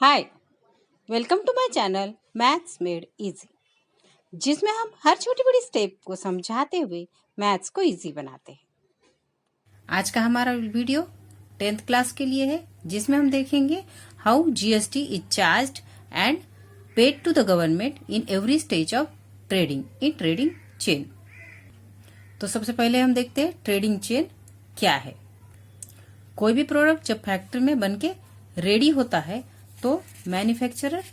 Hi. Welcome to my channel maths made easy, जिसमें हम हर छोटी बड़ी स्टेप को समझाते हुए मैथ्स को इजी बनाते हैं। आज का हमारा वीडियो 10th क्लास के लिए है, जिसमें हम देखेंगे how GST is charged and paid to the government in every stage of trading in trading chain. तो सबसे पहले हम देखते हैं ट्रेडिंग चेन क्या है। कोई भी प्रोडक्ट जब फैक्ट्री में बनके रेडी होता है तो मैन्युफैक्चरर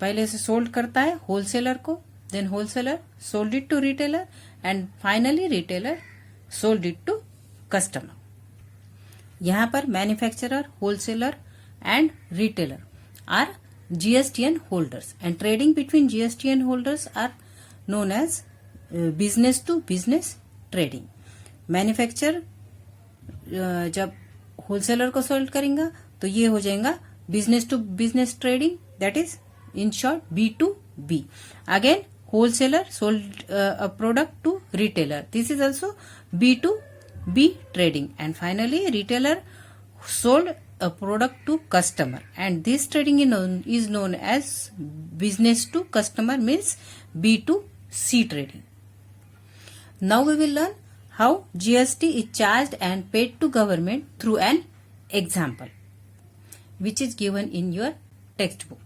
पहले से सोल्ड करता है होलसेलर को, then wholesaler sold it to retailer and finally retailer sold it to customer. यहाँ पर manufacturer, wholesaler and retailer are GSTN holders and trading between GSTN holders are known as business to business trading. Manufacture जब wholesaler को sold करेगा तो ये हो जाएगा business to business trading, that is in short B2B. Again, wholesaler sold a product to retailer. This is also B2B trading. And finally, retailer sold a product to customer. And this trading is known as business to customer, means B2C trading. Now we will learn how GST is charged and paid to government through an example, which is given in your textbook.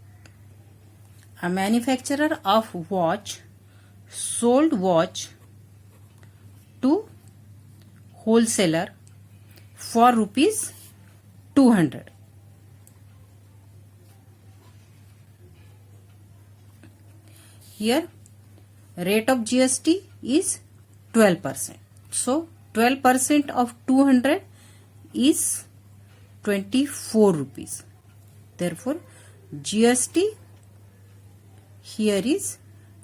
A manufacturer of watch sold watch to wholesaler for rupees 200. Here rate of GST is 12%. So 12% of 200 is 24 rupees. Therefore GST here is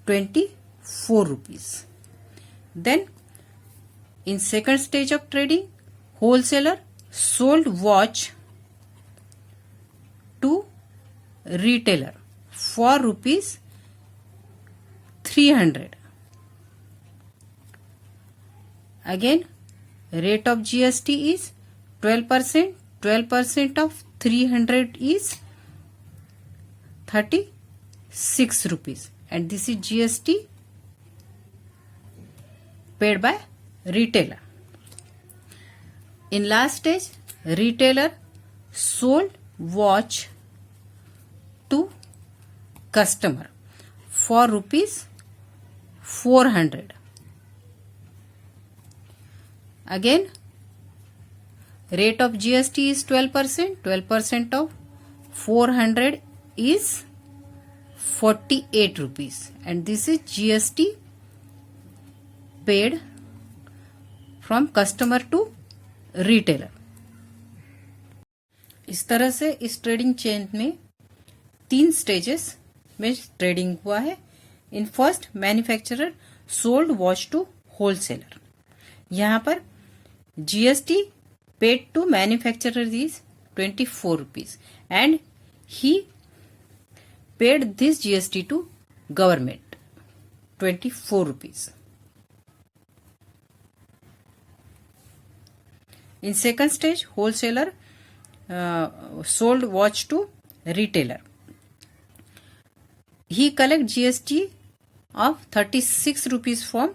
24 rupees. Then in second stage of trading, wholesaler sold watch to retailer for rupees 300. Again, rate of GST is 12%. 12% of 300 is 36 rupees, and this is GST paid by retailer. In last stage, retailer sold watch to customer for rupees 400. Again, rate of GST is 12%. 12% of 400 is 48 rupees, and this is GST paid from customer to retailer. इस तरह से इस trading chain में 3 stages में trading हुआ है. In first, manufacturer sold watch to wholesaler. यहाँ पर GST paid to manufacturer is 24 rupees, and he paid this GST to government 24 rupees. In second stage, wholesaler sold watch to retailer. He collect GST of 36 rupees from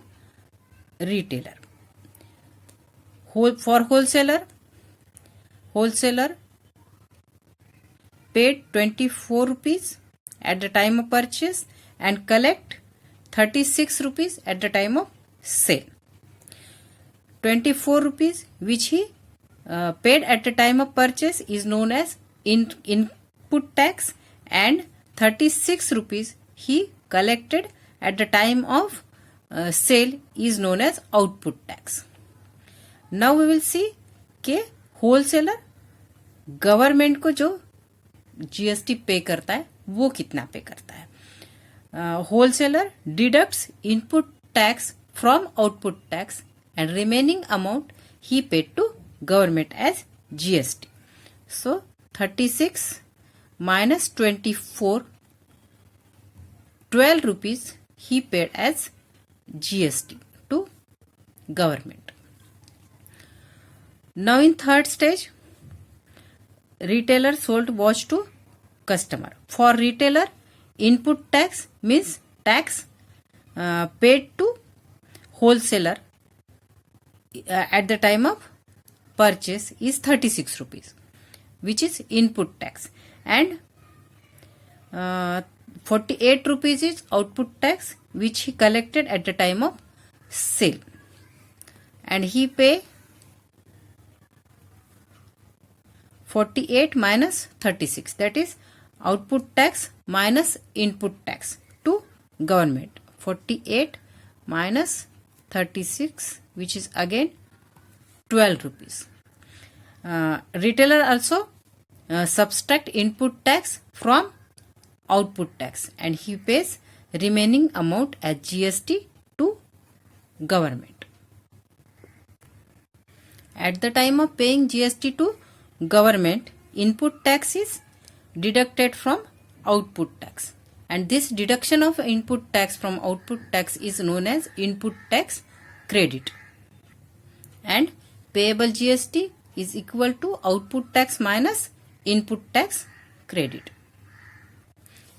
retailer. For wholesaler paid 24 rupees at the time of purchase and collect 36 rupees at the time of sale. 24 rupees which he paid at the time of purchase is known as input tax, and 36 rupees he collected at the time of sale is known as output tax. Now we will see कि wholesaler government को जो GST पे करता है वो कितना पे करता है. Wholesaler deducts input tax from output tax and remaining amount ही paid to government as GST. So 36 minus 24, 12 rupees he paid as GST to government. Now in third stage, retailer sold watch to customer. For retailer, input tax means tax paid to wholesaler at the time of purchase is 36 rupees, which is input tax, and 48 rupees is output tax, which he collected at the time of sale, and he pay 48 minus 36, that is output tax minus input tax to government. 48 minus 36, which is again 12 rupees. Retailer also subtract input tax from output tax, and he pays remaining amount as GST to government. At the time of paying GST to government, input tax is deducted from output tax, and this deduction of input tax from output tax is known as input tax credit, and payable GST is equal to output tax minus input tax credit.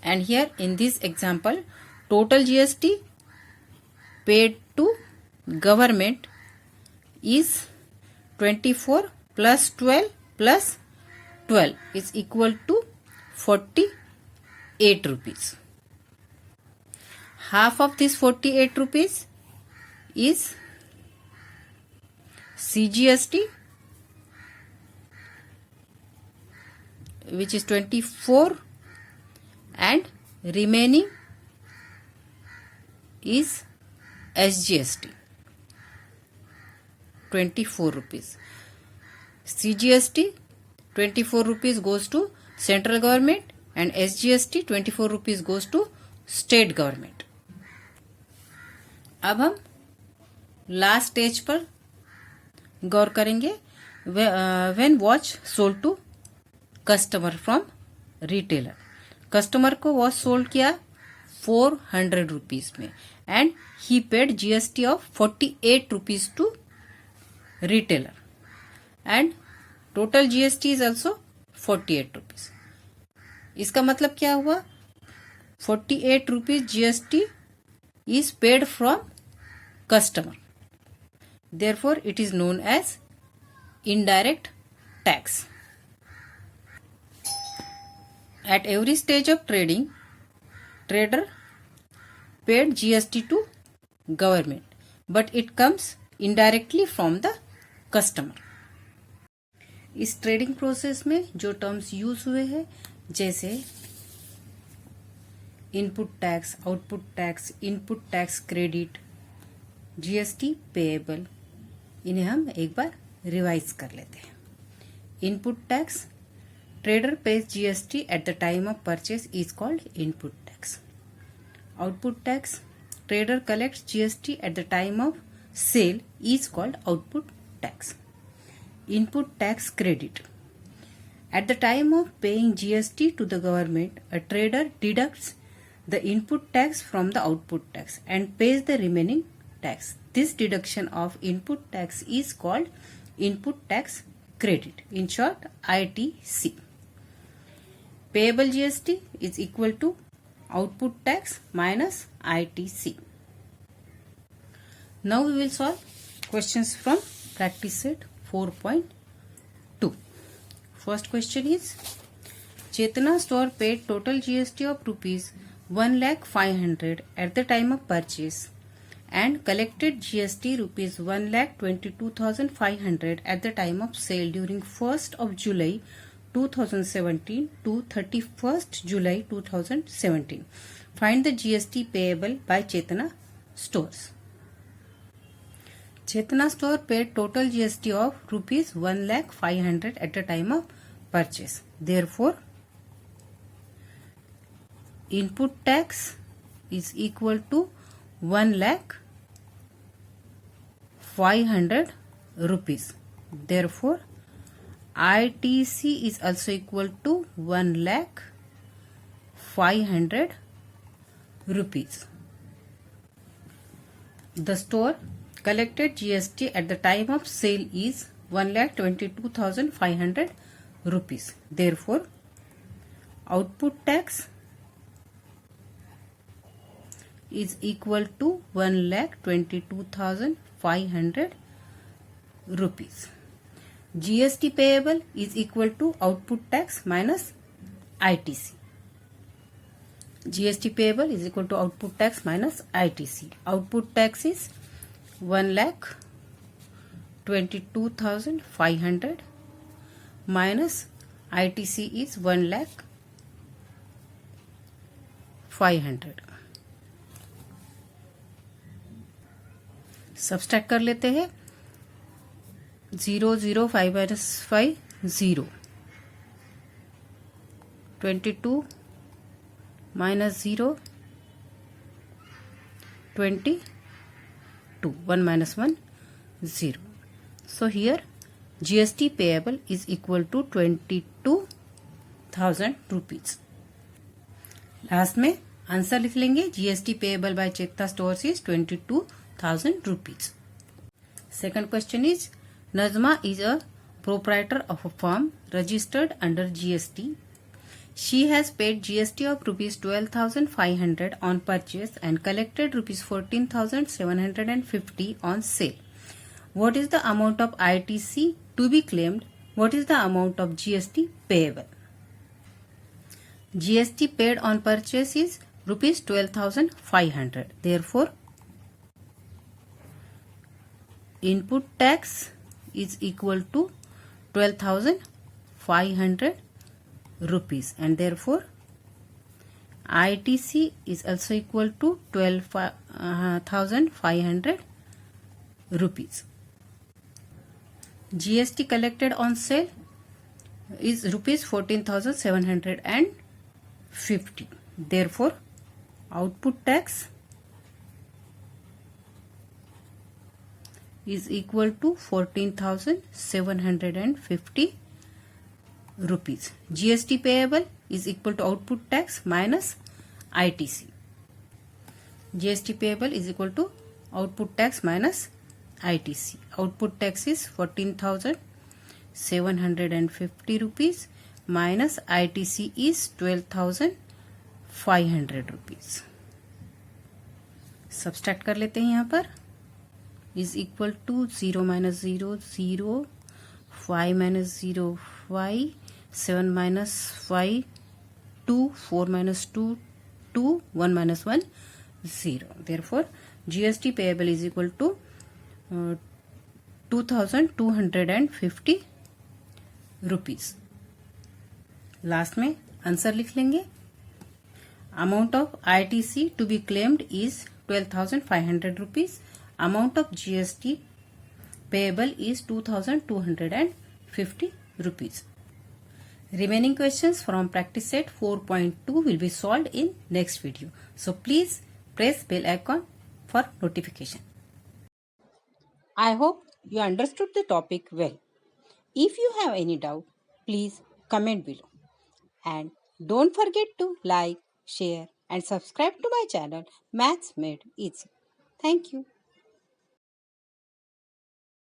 And here in this example, total GST paid to government is 24 plus 12 plus 12 is equal to 48 rupees. Half of this 48 rupees is CGST, which is 24, and remaining is SGST, 24 rupees. CGST 24 rupees goes to central government, and SGST 24 rupees goes to state government. अब हम last stage पर गौर करेंगे. When watch sold to customer from retailer. Customer को watch sold किया 400 rupees में, and he paid GST of 48 rupees to retailer, and total GST is also 48 rupees. इसका मतलब क्या हुआ? 48 rupees GST is paid from customer. Therefore, it is known as indirect tax. At every stage of trading, trader paid GST to government, but it comes indirectly from the customer. इस trading process में जो terms use हुए हैं, जैसे input tax, output tax, input tax credit, GST payable, इन्हें हम एक बार रिवाइज कर लेते हैं. Input tax, trader pays GST at the time of purchase is called input tax. Output tax, trader collects GST at the time of sale is called output tax. Input tax credit, at the time of paying GST to the government, a trader deducts the input tax from the output tax and pays the remaining tax. This deduction of input tax is called input tax credit, in short ITC. Payable GST is equal to output tax minus ITC. Now we will solve questions from practice set 4.2. First question is, Chetna store paid total GST of rupees 1,05,000 at the time of purchase and collected GST rupees 1,22,500 at the time of sale during 1st of July 2017 to 31st July 2017. Find the GST payable by Chetna stores. Chetna store paid total GST of rupees 1,05,000 at the time of purchase. Therefore, input tax is equal to 1,05,000 rupees. Therefore, ITC is also equal to 1,05,000 rupees. The store collected GST at the time of sale is 1,22,500 rupees. Therefore, output tax is equal to 1,22,500 rupees. GST payable is equal to output tax minus ITC. GST payable is equal to output tax minus ITC. Output tax is 1,22,500 minus ITC is 1,05,000. Subtract कर लेते हैं. 0 0 5 minus 5 0. 22 minus 0 22. 1 minus 1 0. So here GST payable is equal to 22,000 rupees. Last में answer लिख लेंगे. GST payable by Chekta stores is 22,000 rupees. Second question is, Nazma is a proprietor of a firm registered under GST. She has paid GST of rupees 12,500 on purchase and collected rupees 14,750 on sale. What is the amount of ITC to be claimed? What is the amount of GST payable? GST paid on purchase is rupees 12,500. Therefore, input tax is equal to 12,500 rupees, and therefore ITC is also equal to 12,500 rupees. GST collected on sale is rupees 14,750. Therefore, output tax is equal to 14,750 rupees. GST payable is equal to output tax minus ITC. GST payable is equal to output tax minus ITC. Output tax is 14,750 rupees minus ITC is 12,500 rupees. Subtract कर लेते हैं यहाँ पर. is equal to 0 minus 0 0, 5 minus 0 5, 7 minus 5 2, 4 minus 2 2, 1 minus 1 0. Therefore, GST payable is equal to 2,250 rupees. Last में answer लिख लेंगे. Amount of ITC to be claimed is 12,500 rupees. Amount of GST payable is 2,250 rupees. Remaining questions from practice set 4.2 will be solved in next video. So please press bell icon for notification. I hope you understood the topic well. If you have any doubt, please comment below. And don't forget to like, share and subscribe to my channel Maths Made Easy. Thank you.